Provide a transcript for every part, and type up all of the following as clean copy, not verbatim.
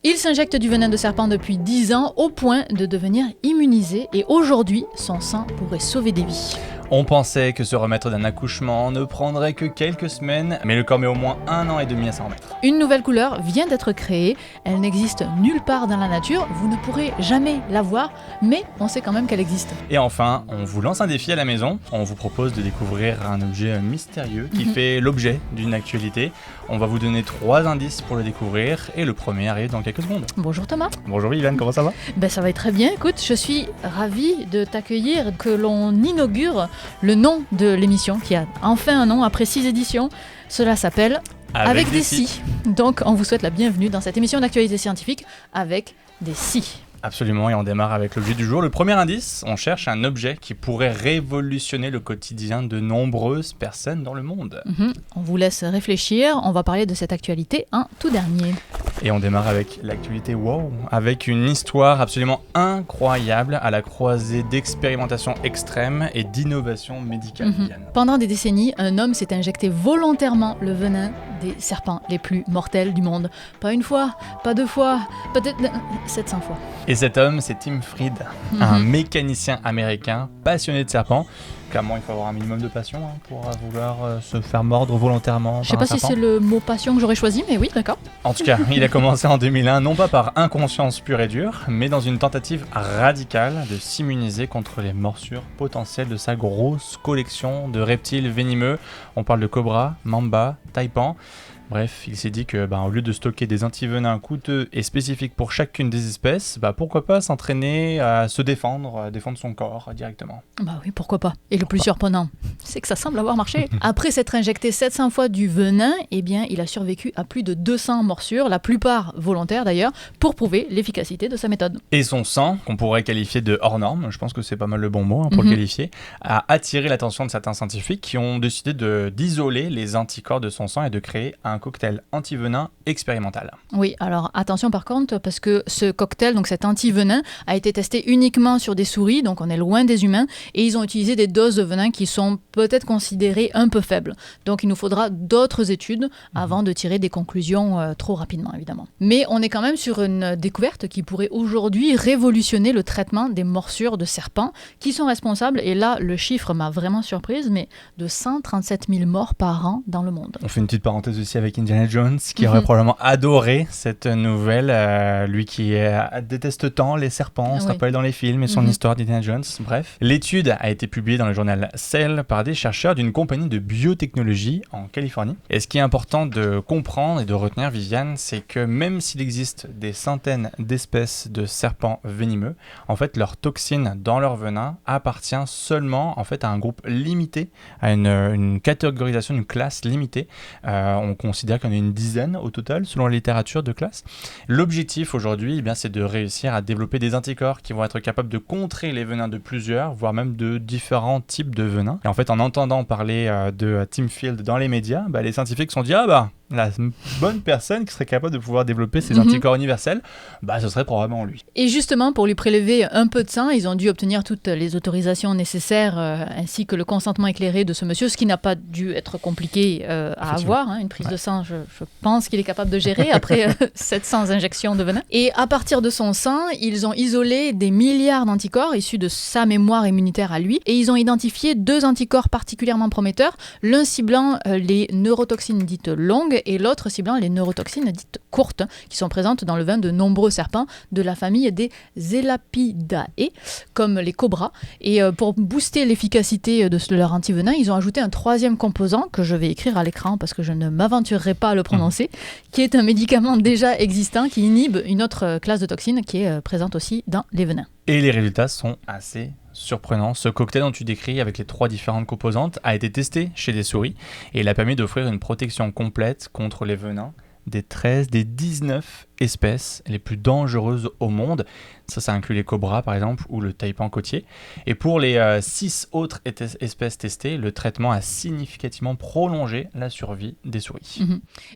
Il s'injecte du venin de serpent depuis 10 ans au point de devenir immunisé et aujourd'hui, son sang pourrait sauver des vies. On pensait que se remettre d'un accouchement ne prendrait que quelques semaines, mais le corps met au moins 1 an et demi à s'en remettre. Une nouvelle couleur vient d'être créée, elle n'existe nulle part dans la nature, vous ne pourrez jamais la voir, mais on sait quand même qu'elle existe. Et enfin, on vous lance un défi à la maison, on vous propose de découvrir un objet mystérieux qui fait l'objet d'une actualité. On va vous donner 3 indices pour le découvrir et le premier arrive dans quelques secondes. Bonjour Thomas. Bonjour Viviane, comment ça va ? Ça va très bien, écoute, je suis ravie de t'accueillir, que l'on inaugure le nom de l'émission qui a enfin un nom après 6 éditions. Cela s'appelle Avec des si. Donc on vous souhaite la bienvenue dans cette émission d'actualité scientifique avec des si. Absolument, et on démarre avec l'objet du jour. Le premier indice, on cherche un objet qui pourrait révolutionner le quotidien de nombreuses personnes dans le monde. On vous laisse réfléchir, on va parler de cette actualité en tout dernier. Et on démarre avec l'actualité wow, avec une histoire absolument incroyable à la croisée d'expérimentation extrême et d'innovation médicale. Pendant des décennies, un homme s'est injecté volontairement le venin des serpents les plus mortels du monde. Pas une fois, pas 2 fois, peut-être 700 fois. Et cet homme, c'est Tim Fried, un mécanicien américain passionné de serpents. Clairement, il faut avoir un minimum de passion pour vouloir se faire mordre volontairement. Je sais pas si c'est le mot passion que j'aurais choisi, mais oui, d'accord. En tout cas, il a commencé en 2001, non pas par inconscience pure et dure, mais dans une tentative radicale de s'immuniser contre les morsures potentielles de sa grosse collection de reptiles venimeux. On parle de cobras, mamba, taipan. Bref, il s'est dit que au lieu de stocker des antivenins coûteux et spécifiques pour chacune des espèces, pourquoi pas s'entraîner à se défendre, à défendre son corps directement. Oui, pourquoi pas. Et le plus surprenant, c'est que ça semble avoir marché. Après s'être injecté 700 fois du venin, il a survécu à plus de 200 morsures, la plupart volontaires d'ailleurs, pour prouver l'efficacité de sa méthode. Et son sang, qu'on pourrait qualifier de hors norme, je pense que c'est pas mal le bon mot pour le qualifier, a attiré l'attention de certains scientifiques qui ont décidé d'isoler les anticorps de son sang et de créer un cocktail antivenin expérimental. Oui, alors attention par contre, parce que ce cocktail, donc cet antivenin, a été testé uniquement sur des souris, donc on est loin des humains, et ils ont utilisé des doses de venin qui sont peut-être considérées un peu faibles. Donc il nous faudra d'autres études avant de tirer des conclusions trop rapidement, évidemment. Mais on est quand même sur une découverte qui pourrait aujourd'hui révolutionner le traitement des morsures de serpents, qui sont responsables, et là le chiffre m'a vraiment surprise, mais de 137 000 morts par an dans le monde. On fait une petite parenthèse aussi avec Indiana Jones, qui aurait probablement adoré cette nouvelle, lui qui déteste tant les serpents, on se rappelle dans les films et son histoire d'Indiana Jones, bref. L'étude a été publiée dans le journal Cell par des chercheurs d'une compagnie de biotechnologie en Californie. Et ce qui est important de comprendre et de retenir, Viviane, c'est que même s'il existe des centaines d'espèces de serpents venimeux, en fait leur toxine dans leur venin appartient seulement à un groupe limité, à une catégorisation, une classe limitée. On considère qu'il y en a une dizaine au total, selon la littérature de classe. L'objectif aujourd'hui, c'est de réussir à développer des anticorps qui vont être capables de contrer les venins de plusieurs, voire même de différents types de venins. Et en fait, en entendant parler de Tim Field dans les médias, les scientifiques se sont dit la bonne personne qui serait capable de pouvoir développer ces anticorps universels, ce serait probablement lui. Et justement, pour lui prélever un peu de sang, ils ont dû obtenir toutes les autorisations nécessaires ainsi que le consentement éclairé de ce monsieur, ce qui n'a pas dû être compliqué à avoir. Une prise de sang, je pense qu'il est capable de gérer après 700 injections de venin. Et à partir de son sang, ils ont isolé des milliards d'anticorps issus de sa mémoire immunitaire à lui et ils ont identifié 2 anticorps particulièrement prometteurs, l'un ciblant les neurotoxines dites longues et l'autre ciblant les neurotoxines dites courtes, qui sont présentes dans le vin de nombreux serpents de la famille des Elapidae, comme les cobras. Et pour booster l'efficacité de leur antivenin, ils ont ajouté un 3e composant que je vais écrire à l'écran parce que je ne m'aventurerai pas à le prononcer, qui est un médicament déjà existant qui inhibe une autre classe de toxines qui est présente aussi dans les venins. Et les résultats sont assez surprenant. Ce cocktail dont tu décris avec les 3 différentes composantes a été testé chez des souris et il a permis d'offrir une protection complète contre les venins des 19 espèces les plus dangereuses au monde. Ça inclut les cobras par exemple ou le taipan côtier. Et pour les 6 autres espèces testées, le traitement a significativement prolongé la survie des souris.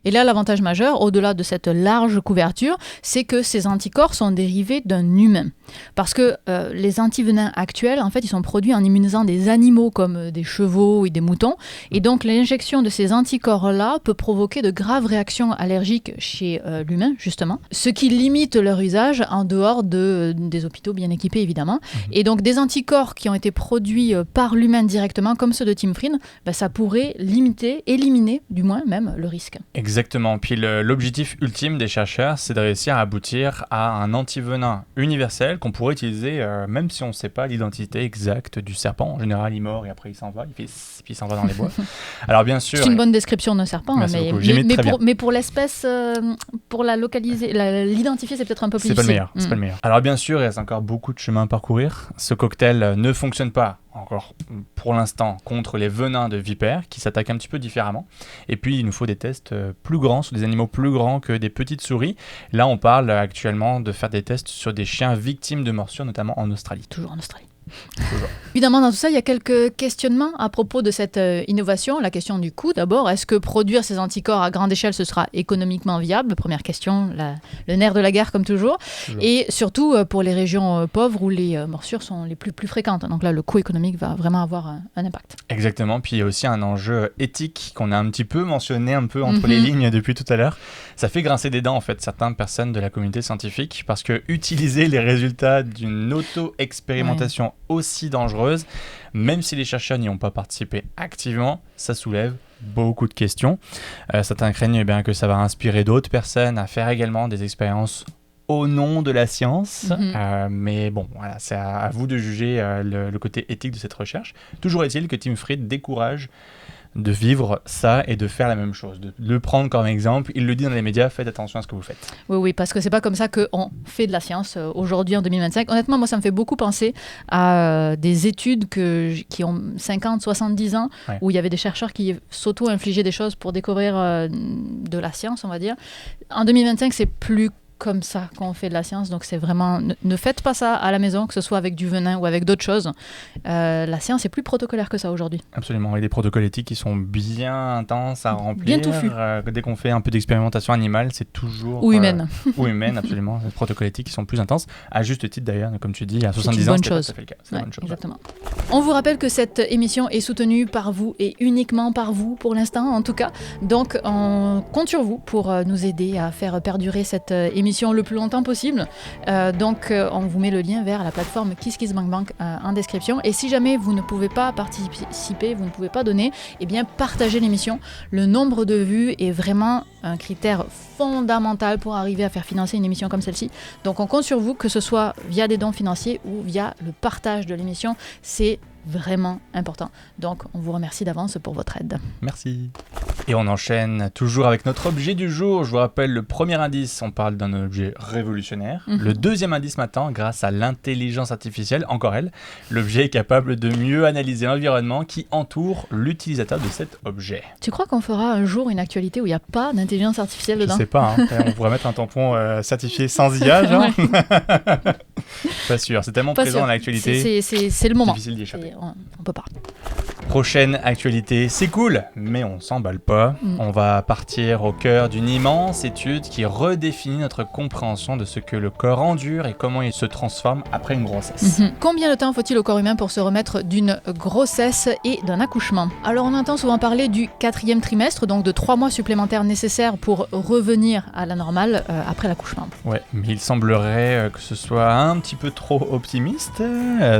Et là, l'avantage majeur, au-delà de cette large couverture, c'est que ces anticorps sont dérivés d'un humain. Parce que les antivenins actuels, en fait, ils sont produits en immunisant des animaux comme des chevaux et des moutons. Et donc, l'injection de ces anticorps-là peut provoquer de graves réactions allergiques chez l'humain, justement. directement, ce qui limite leur usage en dehors des hôpitaux bien équipés, évidemment. Et donc, des anticorps qui ont été produits par l'humain directement, comme ceux de Tim Fried, ça pourrait éliminer, du moins même, le risque. Exactement. Puis l'objectif ultime des chercheurs, c'est de réussir à aboutir à un antivenin universel qu'on pourrait utiliser même si on ne sait pas l'identité exacte du serpent. En général, il mord et après il s'en va, puis il s'en va dans les bois. Alors bien sûr... C'est une bonne description d'un serpent, mais pour l'espèce, pour la localiser, l'identifier, c'est peut-être un peu plus difficile. C'est pas le meilleur. Alors bien sûr, il reste encore beaucoup de chemin à parcourir. Ce cocktail ne fonctionne pas encore pour l'instant contre les venins de vipères qui s'attaquent un petit peu différemment. Et puis il nous faut des tests plus grands sur des animaux plus grands que des petites souris. Là on parle actuellement de faire des tests sur des chiens victimes de morsures, notamment en Australie. Toujours en Australie. Évidemment, dans tout ça, il y a quelques questionnements à propos de cette innovation. La question du coût, d'abord. Est-ce que produire ces anticorps à grande échelle, ce sera économiquement viable? Première question, le nerf de la guerre, comme toujours. Et surtout, pour les régions pauvres où les morsures sont les plus fréquentes. Donc là, le coût économique va vraiment avoir un impact. Exactement. Puis il y a aussi un enjeu éthique qu'on a un petit peu mentionné entre les lignes depuis tout à l'heure. Ça fait grincer des dents, en fait, certaines personnes de la communauté scientifique, parce que utiliser les résultats d'une auto-expérimentation aussi dangereuse, même si les chercheurs n'y ont pas participé activement, ça soulève beaucoup de questions. Certains craignent que ça va inspirer d'autres personnes à faire également des expériences au nom de la science, mais bon, voilà, c'est à vous de juger le côté éthique de cette recherche. Toujours est-il que Tim Fried décourage de vivre ça et de faire la même chose, de le prendre comme exemple. Il le dit dans les médias, faites attention à ce que vous faites. Oui, parce que c'est pas comme ça qu'on fait de la science aujourd'hui en 2025. Honnêtement, moi, ça me fait beaucoup penser à des études qui ont 50, 70 ans, où il y avait des chercheurs qui s'auto-infligeaient des choses pour découvrir de la science, on va dire. En 2025, c'est plus comme ça qu'on fait de la science, donc c'est vraiment... Ne faites pas ça à la maison, que ce soit avec du venin ou avec d'autres choses. La science est plus protocolaire que ça aujourd'hui. Absolument, et des protocoles éthiques qui sont bien intenses à remplir. Bien touffus. Dès qu'on fait un peu d'expérimentation animale, c'est toujours... Ou humaine. Ou humaine, absolument. Des protocoles éthiques qui sont plus intenses. À juste titre d'ailleurs, comme tu dis, à 70 ans, c'est pas tout à fait le cas. C'est une bonne chose. Exactement. On vous rappelle que cette émission est soutenue par vous et uniquement par vous, pour l'instant en tout cas. Donc on compte sur vous pour nous aider à faire perdurer cette émission le plus longtemps possible. Donc on vous met le lien vers la plateforme KissKissBankBank en description. Et si jamais vous ne pouvez pas participer, vous ne pouvez pas donner, eh bien partagez l'émission. Le nombre de vues est vraiment un critère fondamental pour arriver à faire financer une émission comme celle-ci. Donc on compte sur vous, que ce soit via des dons financiers ou via le partage de l'émission. C'est vraiment important. Donc on vous remercie d'avance pour votre aide. Merci. Et on enchaîne toujours avec notre objet du jour. Je vous rappelle, le premier indice, on parle d'un objet révolutionnaire. Le deuxième indice maintenant, grâce à l'intelligence artificielle, encore elle, l'objet est capable de mieux analyser l'environnement qui entoure l'utilisateur de cet objet. Tu crois qu'on fera un jour une actualité où il n'y a pas d'intelligence artificielle dedans? Je sais pas, on pourrait mettre un tampon certifié sans IA, genre. Pas sûr, c'est tellement présent dans l'actualité. C'est le moment. Difficile d'y échapper. On peut pas. Prochaine actualité, c'est cool, mais on s'emballe pas. On va partir au cœur d'une immense étude qui redéfinit notre compréhension de ce que le corps endure et comment il se transforme après une grossesse. Combien de temps faut-il au corps humain pour se remettre d'une grossesse et d'un accouchement? Alors on entend souvent parler du 4e trimestre, donc de 3 mois supplémentaires nécessaires pour revenir à la normale après l'accouchement. Ouais, mais il semblerait que ce soit un petit peu trop optimiste.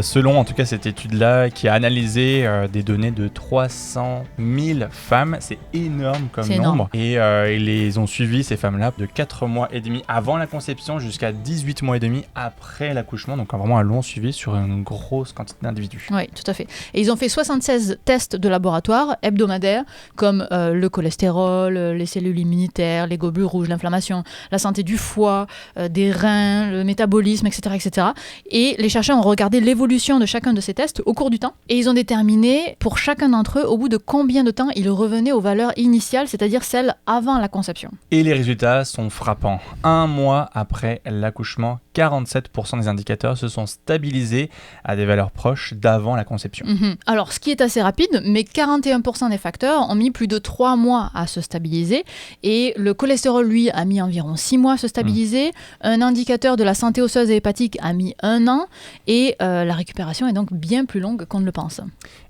Selon en tout cas cette étude-là qui a analysé des données de 300 000 femmes, c'est énorme comme nombre. Et ils les ont suivis, ces femmes-là, de 4 mois et demi avant la conception jusqu'à 18 mois et demi après l'accouchement. Donc vraiment un long suivi sur une grosse quantité d'individus. Oui, tout à fait. Et ils ont fait 76 tests de laboratoire hebdomadaires, comme le cholestérol, les cellules immunitaires, les globules rouges, l'inflammation, la santé du foie, des reins, le métabolisme, etc., etc. Et les chercheurs ont regardé l'évolution de chacun de ces tests au cours du temps. Et ils ont déterminé pour chacun d'entre eux au bout de combien de temps ils revenaient aux valeurs initiales, c'est-à-dire celles avant la conception. Et les résultats sont frappants. 1 mois après l'accouchement, 47% des indicateurs se sont stabilisés à des valeurs proches d'avant la conception. Alors, ce qui est assez rapide, mais 41% des facteurs ont mis plus de 3 mois à se stabiliser. Et le cholestérol, lui, a mis environ 6 mois à se stabiliser. Un indicateur de la santé osseuse et hépatique a mis 1 an. Et la récupération est donc bien plus longue qu'on ne le pense.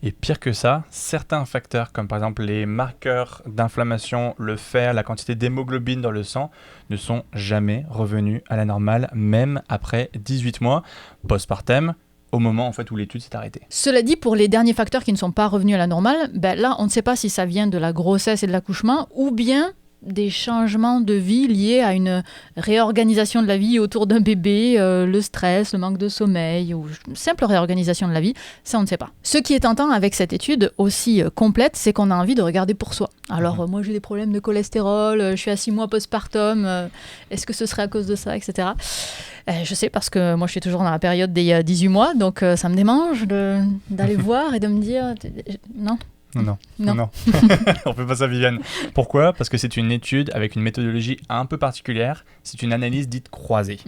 Et pire que que ça, certains facteurs comme par exemple les marqueurs d'inflammation, le fer, la quantité d'hémoglobine dans le sang ne sont jamais revenus à la normale, même après 18 mois postpartum, au moment en fait où l'étude s'est arrêtée. Cela dit, pour les derniers facteurs qui ne sont pas revenus à la normale, là on ne sait pas si ça vient de la grossesse et de l'accouchement ou bien des changements de vie liés à une réorganisation de la vie autour d'un bébé, le stress, le manque de sommeil ou une simple réorganisation de la vie, ça on ne sait pas. Ce qui est tentant avec cette étude aussi complète, c'est qu'on a envie de regarder pour soi. Alors moi j'ai des problèmes de cholestérol, je suis à 6 mois postpartum, est-ce que ce serait à cause de ça, etc. Je sais parce que moi je suis toujours dans la période des 18 mois, donc ça me démange d'aller voir et de me dire non. Non. On fait pas ça, Viviane. Pourquoi ? Parce que c'est une étude avec une méthodologie un peu particulière. C'est une analyse dite croisée.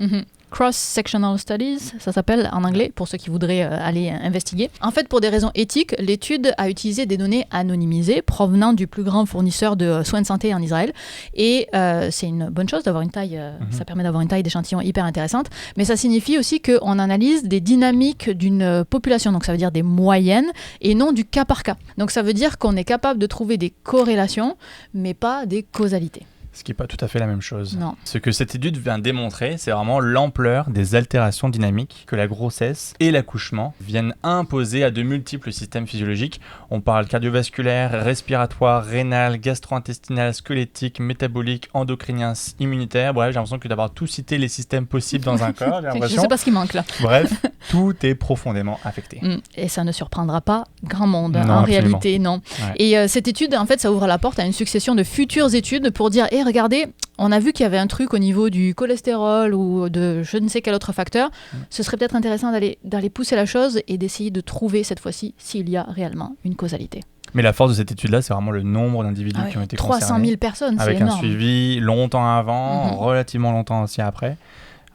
Cross-sectional studies, ça s'appelle en anglais, pour ceux qui voudraient aller investiguer. En fait, pour des raisons éthiques, l'étude a utilisé des données anonymisées provenant du plus grand fournisseur de soins de santé en Israël. Et c'est une bonne chose d'avoir une taille, ça permet d'avoir une taille d'échantillon hyper intéressante. Mais ça signifie aussi qu'on analyse des dynamiques d'une population, donc ça veut dire des moyennes, et non du cas par cas. Donc ça veut dire qu'on est capable de trouver des corrélations, mais pas des causalités. Ce qui n'est pas tout à fait la même chose. Non. Ce que cette étude vient démontrer, c'est vraiment l'ampleur des altérations dynamiques que la grossesse et l'accouchement viennent imposer à de multiples systèmes physiologiques. On parle cardiovasculaire, respiratoire, rénal, gastro-intestinal, squelettique, métabolique, endocrinien, immunitaire. Bref, j'ai l'impression que d'avoir tout cité les systèmes possibles dans un corps, j'ai l'impression. Je ne sais pas ce qui manque là. Bref, tout est profondément affecté. Et ça ne surprendra pas grand monde, non, en absolument. réalité, non. Ouais. Et cette étude, en fait, ça ouvre la porte à une succession de futures études pour dire, regardez, on a vu qu'il y avait un truc au niveau du cholestérol ou de je ne sais quel autre facteur. Ce serait peut-être intéressant d'aller pousser la chose et d'essayer de trouver cette fois-ci s'il y a réellement une causalité. Mais la force de cette étude-là, c'est vraiment le nombre d'individus qui ont été 300 000 personnes, c'est avec énorme. un suivi longtemps avant, relativement longtemps aussi après.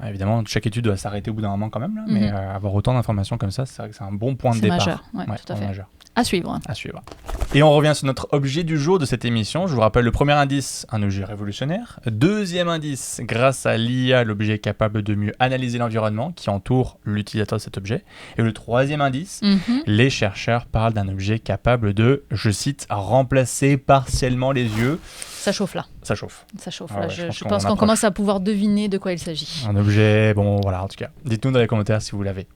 Évidemment, chaque étude doit s'arrêter au bout d'un moment quand même, là, mais avoir autant d'informations comme ça, c'est vrai que c'est un bon point de départ. Majeur, tout à fait. Majeur. À suivre. Et on revient sur notre objet du jour de cette émission. Je vous rappelle le premier indice, un objet révolutionnaire. Deuxième indice, grâce à l'IA, l'objet est capable de mieux analyser l'environnement qui entoure l'utilisateur de cet objet. Et le troisième indice, les chercheurs parlent d'un objet capable de, je cite, remplacer partiellement les yeux. Ça chauffe là. Ça chauffe. Là. Je pense qu'on commence à pouvoir deviner de quoi il s'agit. Un objet, bon voilà, en tout cas. Dites-nous dans les commentaires si vous l'avez.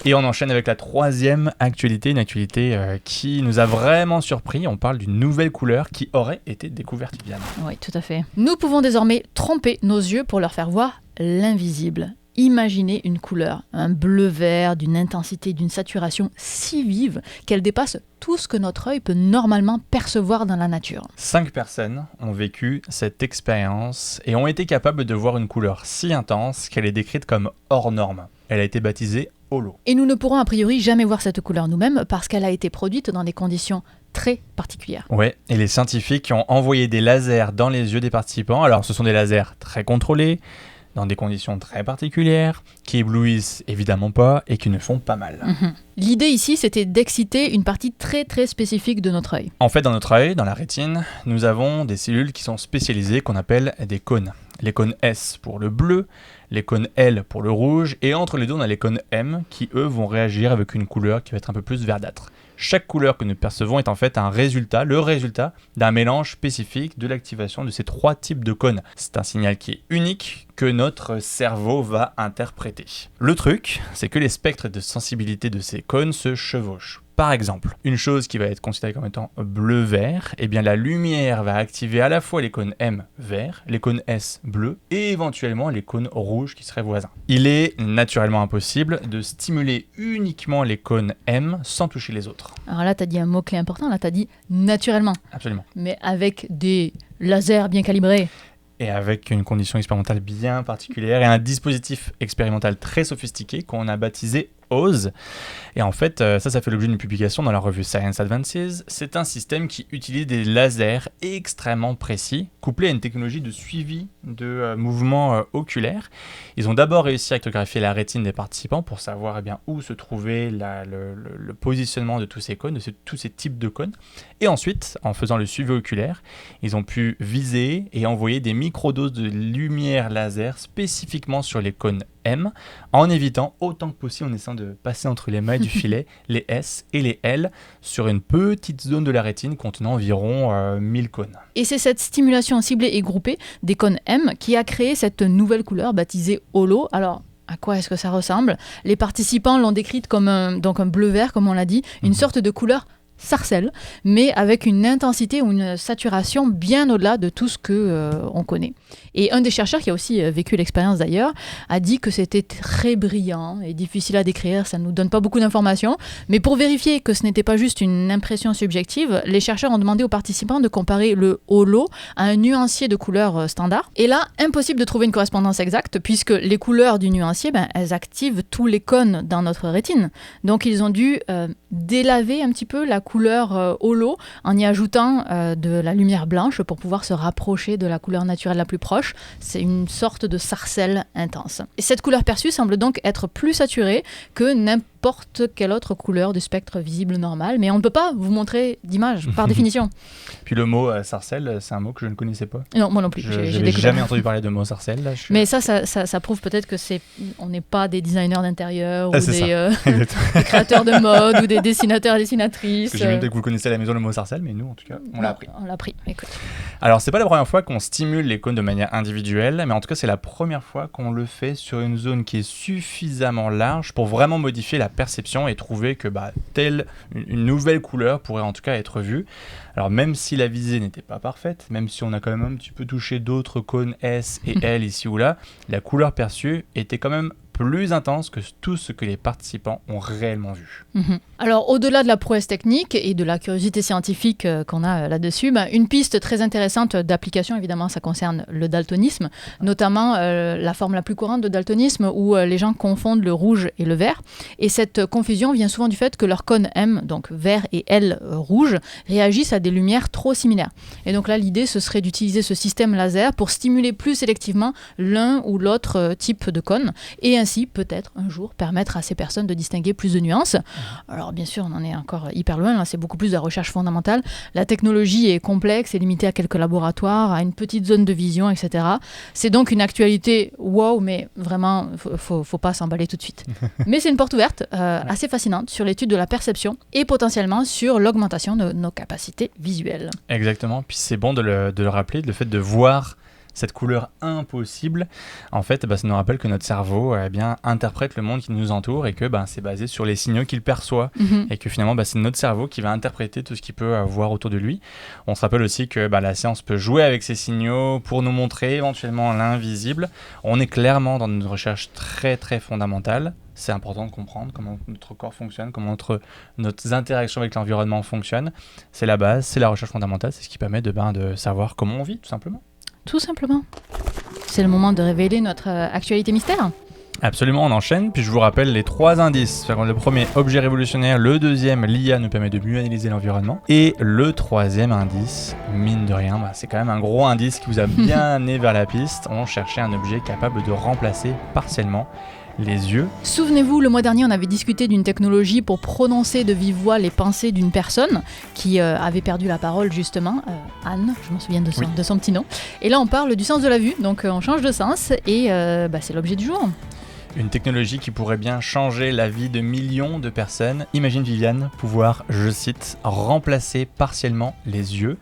Et on enchaîne avec la troisième actualité, une actualité qui nous a vraiment surpris. On parle d'une nouvelle couleur qui aurait été découverte, Viviane. Oui, tout à fait. Nous pouvons désormais tromper nos yeux pour leur faire voir l'invisible. Imaginez une couleur, un bleu-vert d'une intensité, d'une saturation si vive qu'elle dépasse tout ce que notre œil peut normalement percevoir dans la nature. 5 personnes ont vécu cette expérience et ont été capables de voir une couleur si intense qu'elle est décrite comme hors norme. Elle a été baptisée holo. Et nous ne pourrons a priori jamais voir cette couleur nous-mêmes parce qu'elle a été produite dans des conditions très particulières. Ouais, et les scientifiques ont envoyé des lasers dans les yeux des participants. Alors ce sont des lasers très contrôlés, dans des conditions très particulières, qui éblouissent évidemment pas et qui ne font pas mal. L'idée ici, c'était d'exciter une partie très très spécifique de notre œil. En fait, dans notre œil, dans la rétine, nous avons des cellules qui sont spécialisées qu'on appelle des cônes. Les cônes S pour le bleu, les cônes L pour le rouge, et entre les deux, on a les cônes M qui, eux, vont réagir avec une couleur qui va être un peu plus verdâtre. Chaque couleur que nous percevons est en fait le résultat d'un mélange spécifique de l'activation de ces 3 types de cônes. C'est un signal qui est unique que notre cerveau va interpréter. Le truc, c'est que les spectres de sensibilité de ces cônes se chevauchent. Par exemple, une chose qui va être considérée comme étant bleu-vert, eh bien la lumière va activer à la fois les cônes M vert, les cônes S bleu et éventuellement les cônes rouges qui seraient voisins. Il est naturellement impossible de stimuler uniquement les cônes M sans toucher les autres. Alors là, tu as dit un mot-clé important, là tu as dit naturellement. Absolument. Mais avec des lasers bien calibrés. Et avec une condition expérimentale bien particulière et un dispositif expérimental très sophistiqué qu'on a baptisé OSE. Et en fait, ça fait l'objet d'une publication dans la revue Science Advances. C'est un système qui utilise des lasers extrêmement précis, couplés à une technologie de suivi de mouvements oculaires. Ils ont d'abord réussi à cartographier la rétine des participants pour savoir où se trouvait le positionnement de tous ces cônes, de tous ces types de cônes. Et ensuite, en faisant le suivi oculaire, ils ont pu viser et envoyer des microdoses de lumière laser spécifiquement sur les cônes M, en évitant autant que possible, en essayant de passer entre les mailles du filet, les S et les L sur une petite zone de la rétine contenant environ 1000 cônes. Et c'est cette stimulation ciblée et groupée des cônes M qui a créé cette nouvelle couleur baptisée holo. Alors, à quoi est-ce que ça ressemble ? Les participants l'ont décrite comme un bleu-vert, comme on l'a dit, une sorte de couleur sarcelle, mais avec une intensité ou une saturation bien au-delà de tout ce qu'on connaît. Et un des chercheurs qui a aussi vécu l'expérience d'ailleurs a dit que c'était très brillant et difficile à décrire, ça ne nous donne pas beaucoup d'informations, mais pour vérifier que ce n'était pas juste une impression subjective, les chercheurs ont demandé aux participants de comparer le holo à un nuancier de couleurs standard. Et là, impossible de trouver une correspondance exacte puisque les couleurs du nuancier, elles activent tous les cônes dans notre rétine. Donc ils ont dû délaver un petit peu la couleur holo en y ajoutant de la lumière blanche pour pouvoir se rapprocher de la couleur naturelle la plus proche. C'est une sorte de sarcelle intense. Et cette couleur perçue semble donc être plus saturée que n'importe quelle autre couleur du spectre visible normal, mais on ne peut pas vous montrer d'image par définition. Puis le mot sarcelle, c'est un mot que je ne connaissais pas. Non, moi non plus. Je n'ai jamais entendu parler de mot sarcelle. Là, mais ça prouve peut-être que on n'est pas des designers d'intérieur ou des créateurs de mode ou des dessinateurs et dessinatrices. Parce que j'ai vu que vous connaissez à la maison le mot sarcelle, mais nous, en tout cas, on l'a appris. On l'a appris, écoute. Alors, c'est pas la première fois qu'on stimule les cônes de manière individuelle, mais en tout cas, c'est la première fois qu'on le fait sur une zone qui est suffisamment large pour vraiment modifier la perception et trouver que telle une nouvelle couleur pourrait en tout cas être vue. Alors, même si la visée n'était pas parfaite, même si on a quand même un petit peu touché d'autres cônes S et L ici ou là, la couleur perçue était quand même plus intense que tout ce que les participants ont réellement vu. Alors, au-delà de la prouesse technique et de la curiosité scientifique qu'on a là-dessus, une piste très intéressante d'application, évidemment, ça concerne le daltonisme, notamment la forme la plus courante de daltonisme où les gens confondent le rouge et le vert. Et cette confusion vient souvent du fait que leurs cônes M, donc vert et L rouge, réagissent à des lumières trop similaires. Et donc là, l'idée, ce serait d'utiliser ce système laser pour stimuler plus sélectivement l'un ou l'autre type de cône et ainsi peut-être un jour permettre à ces personnes de distinguer plus de nuances. Alors bien sûr, on en est encore hyper loin, c'est beaucoup plus de la recherche fondamentale. La technologie est complexe et limitée à quelques laboratoires, à une petite zone de vision, etc. C'est donc une actualité wow, mais vraiment, faut pas s'emballer tout de suite. Mais c'est une porte ouverte, assez fascinante sur l'étude de la perception et potentiellement sur l'augmentation de nos capacités visuelles. Exactement, puis c'est bon de le rappeler, le fait de voir cette couleur impossible, en fait, ça nous rappelle que notre cerveau interprète le monde qui nous entoure et que c'est basé sur les signaux qu'il perçoit et que finalement c'est notre cerveau qui va interpréter tout ce qu'il peut voir autour de lui. On se rappelle aussi que la science peut jouer avec ces signaux pour nous montrer éventuellement l'invisible. On est clairement dans une recherche très très fondamentale. C'est important de comprendre comment notre corps fonctionne, comment notre interaction avec l'environnement fonctionne. C'est la base, c'est la recherche fondamentale, c'est ce qui permet de savoir comment on vit tout simplement. Tout simplement. C'est le moment de révéler notre actualité mystère. Absolument, on enchaîne. Puis je vous rappelle les 3 indices. Le premier, objet révolutionnaire. Le deuxième, l'IA nous permet de mieux analyser l'environnement. Et le troisième indice, mine de rien, c'est quand même un gros indice qui vous a bien amené vers la piste. On cherchait un objet capable de remplacer partiellement les yeux. Souvenez-vous, le mois dernier, on avait discuté d'une technologie pour prononcer de vive voix les pensées d'une personne qui avait perdu la parole, justement. Anne, je m'en souviens de son petit nom. Et là, on parle du sens de la vue, donc on change de sens et c'est l'objet du jour. Une technologie qui pourrait bien changer la vie de millions de personnes. Imagine, Viviane, pouvoir, je cite, remplacer partiellement les yeux.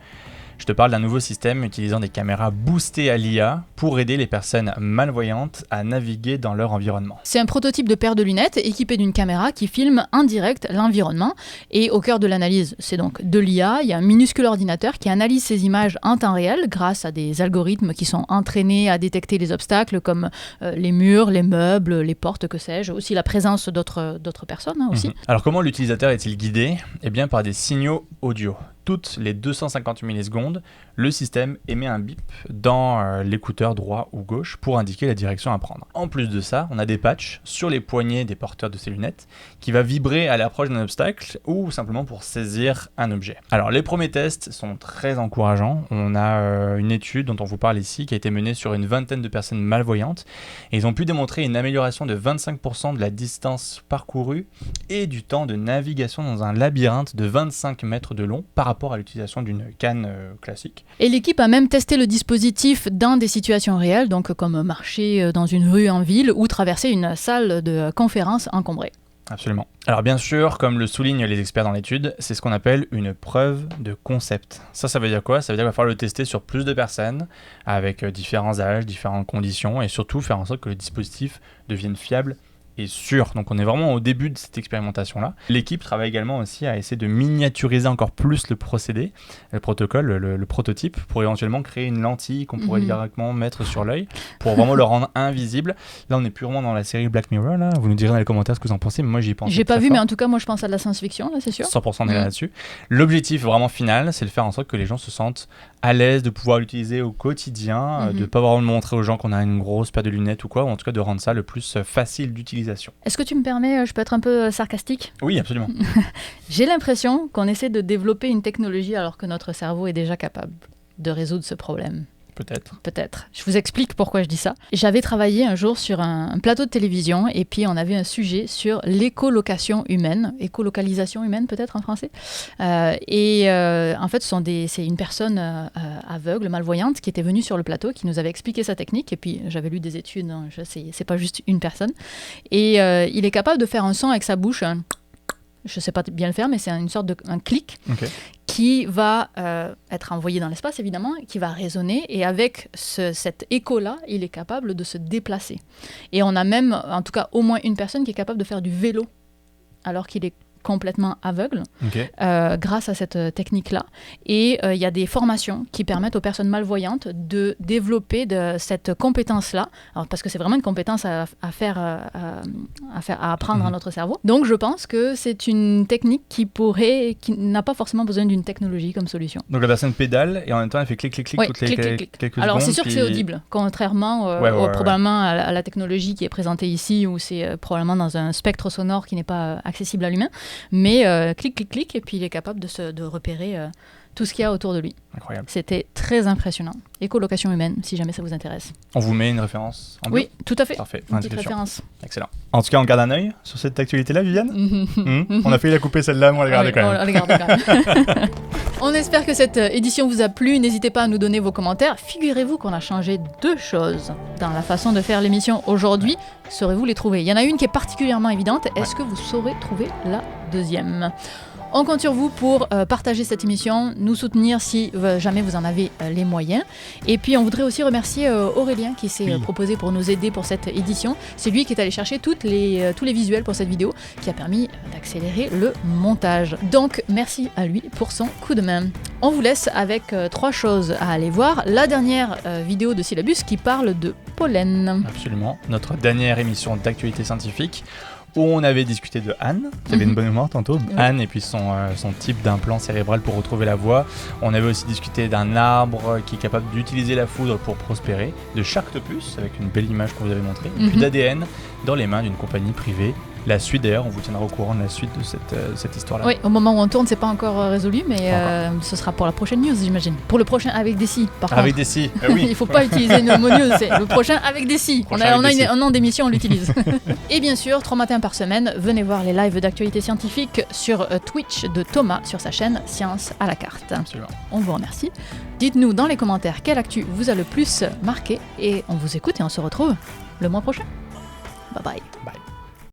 Je te parle d'un nouveau système utilisant des caméras boostées à l'IA pour aider les personnes malvoyantes à naviguer dans leur environnement. C'est un prototype de paire de lunettes équipé d'une caméra qui filme en direct l'environnement. Et au cœur de l'analyse, c'est donc de l'IA. Il y a un minuscule ordinateur qui analyse ces images en temps réel grâce à des algorithmes qui sont entraînés à détecter les obstacles comme les murs, les meubles, les portes, que sais-je, aussi la présence d'autres personnes aussi. Alors comment l'utilisateur est-il guidé ? Eh bien par des signaux audio. Toutes les 250 millisecondes, le système émet un bip dans l'écouteur droit ou gauche pour indiquer la direction à prendre. En plus de ça, on a des patchs sur les poignets des porteurs de ces lunettes qui va vibrer à l'approche d'un obstacle ou simplement pour saisir un objet. Alors les premiers tests sont très encourageants. On a une étude dont on vous parle ici qui a été menée sur une vingtaine de personnes malvoyantes et ils ont pu démontrer une amélioration de 25% de la distance parcourue et du temps de navigation dans un labyrinthe de 25 mètres de long par rapport rapport à l'utilisation d'une canne classique. Et l'équipe a même testé le dispositif dans des situations réelles, donc comme marcher dans une rue en ville ou traverser une salle de conférence encombrée. Absolument. Alors bien sûr, comme le soulignent les experts dans l'étude, c'est ce qu'on appelle une preuve de concept. Ça veut dire quoi ? Ça veut dire qu'il va falloir le tester sur plus de personnes, avec différents âges, différentes conditions, et surtout faire en sorte que le dispositif devienne fiable et sûr. Donc on est vraiment au début de cette expérimentation-là. L'équipe travaille également aussi à essayer de miniaturiser encore plus le procédé, le protocole, le prototype, pour éventuellement créer une lentille qu'on pourrait directement mettre sur l'œil, pour vraiment le rendre invisible. Là on est purement dans la série Black Mirror, là. Vous nous direz dans les commentaires ce que vous en pensez, mais moi j'y pense. J'ai pas vu, mais en tout cas moi je pense à de la science-fiction, là, c'est sûr. 100% on est là-dessus. L'objectif vraiment final, c'est de faire en sorte que les gens se sentent à l'aise de pouvoir l'utiliser au quotidien, de ne pas vraiment montrer aux gens qu'on a une grosse paire de lunettes ou quoi, ou en tout cas de rendre ça le plus facile d'utilisation. Est-ce que tu me permets, je peux être un peu sarcastique ? Oui, absolument. J'ai l'impression qu'on essaie de développer une technologie alors que notre cerveau est déjà capable de résoudre ce problème. Peut-être. Je vous explique pourquoi je dis ça. J'avais travaillé un jour sur un plateau de télévision et puis on avait un sujet sur l'écolocation humaine, écolocalisation humaine peut-être en français. En fait, c'est une personne aveugle, malvoyante, qui était venue sur le plateau, qui nous avait expliqué sa technique. Et puis j'avais lu des études, hein, c'est pas juste une personne. Et il est capable de faire un son avec sa bouche. Je ne sais pas bien le faire, mais c'est une sorte un clic qui va être envoyé dans l'espace, évidemment, qui va résonner. Et avec cet écho-là, il est capable de se déplacer. Et on a même, en tout cas, au moins une personne qui est capable de faire du vélo alors qu'il est complètement aveugle grâce à cette technique-là. Et il y a des formations qui permettent aux personnes malvoyantes de développer cette compétence-là, parce que c'est vraiment une compétence à apprendre à notre cerveau. Donc je pense que c'est une technique qui n'a pas forcément besoin d'une technologie comme solution. Donc la personne pédale et en même temps elle fait clic toutes les quelques secondes. Alors c'est sûr que c'est audible, contrairement probablement à la technologie qui est présentée ici, où c'est probablement dans un spectre sonore qui n'est pas accessible à l'humain. Mais clic, et puis il est capable de repérer tout ce qu'il y a autour de lui. Incroyable. C'était très impressionnant. Écolocation humaine, si jamais ça vous intéresse. On vous met une référence en bleu ? Oui, tout à fait. Parfait. Une petite référence. Excellent. En tout cas, on garde un œil sur cette actualité-là, Viviane. On a failli la couper celle-là, mais on la garde quand même. On la garde quand même. On espère que cette édition vous a plu. N'hésitez pas à nous donner vos commentaires. Figurez-vous qu'on a changé 2 choses dans la façon de faire l'émission aujourd'hui. Saurez-vous les trouver ? Il y en a une qui est particulièrement évidente. Est-ce que vous saurez trouver la deuxième ? On compte sur vous pour partager cette émission, nous soutenir si jamais vous en avez les moyens. Et puis on voudrait aussi remercier Aurélien qui s'est proposé pour nous aider pour cette édition. C'est lui qui est allé chercher tous les visuels pour cette vidéo, qui a permis d'accélérer le montage. Donc merci à lui pour son coup de main. On vous laisse avec 3 choses à aller voir. La dernière vidéo de Syllabus qui parle de pollen. Absolument, notre dernière émission d'actualité scientifique, où on avait discuté de Anne, qui avait une bonne mémoire tantôt, Anne et puis son type d'implant cérébral pour retrouver la voix. On avait aussi discuté d'un arbre qui est capable d'utiliser la foudre pour prospérer, de Sharktopus, avec une belle image qu'on vous avait montrée, et puis d'ADN dans les mains d'une compagnie privée. La suite, d'ailleurs, on vous tiendra au courant de la suite de cette histoire-là. Oui, au moment où on tourne, c'est pas encore résolu, mais ce sera pour la prochaine news, j'imagine. Pour le prochain avec des si, par contre. Avec des si, oui. Il faut pas utiliser nos mots news, c'est le prochain avec des si. On a un an d'émission, on l'utilise. Et bien sûr, 3 matins par semaine, venez voir les lives d'actualité scientifique sur Twitch de Thomas, sur sa chaîne Science à la carte. Absolument. On vous remercie. Dites-nous dans les commentaires quelle actu vous a le plus marqué, et on vous écoute et on se retrouve le mois prochain. Bye bye. Bye.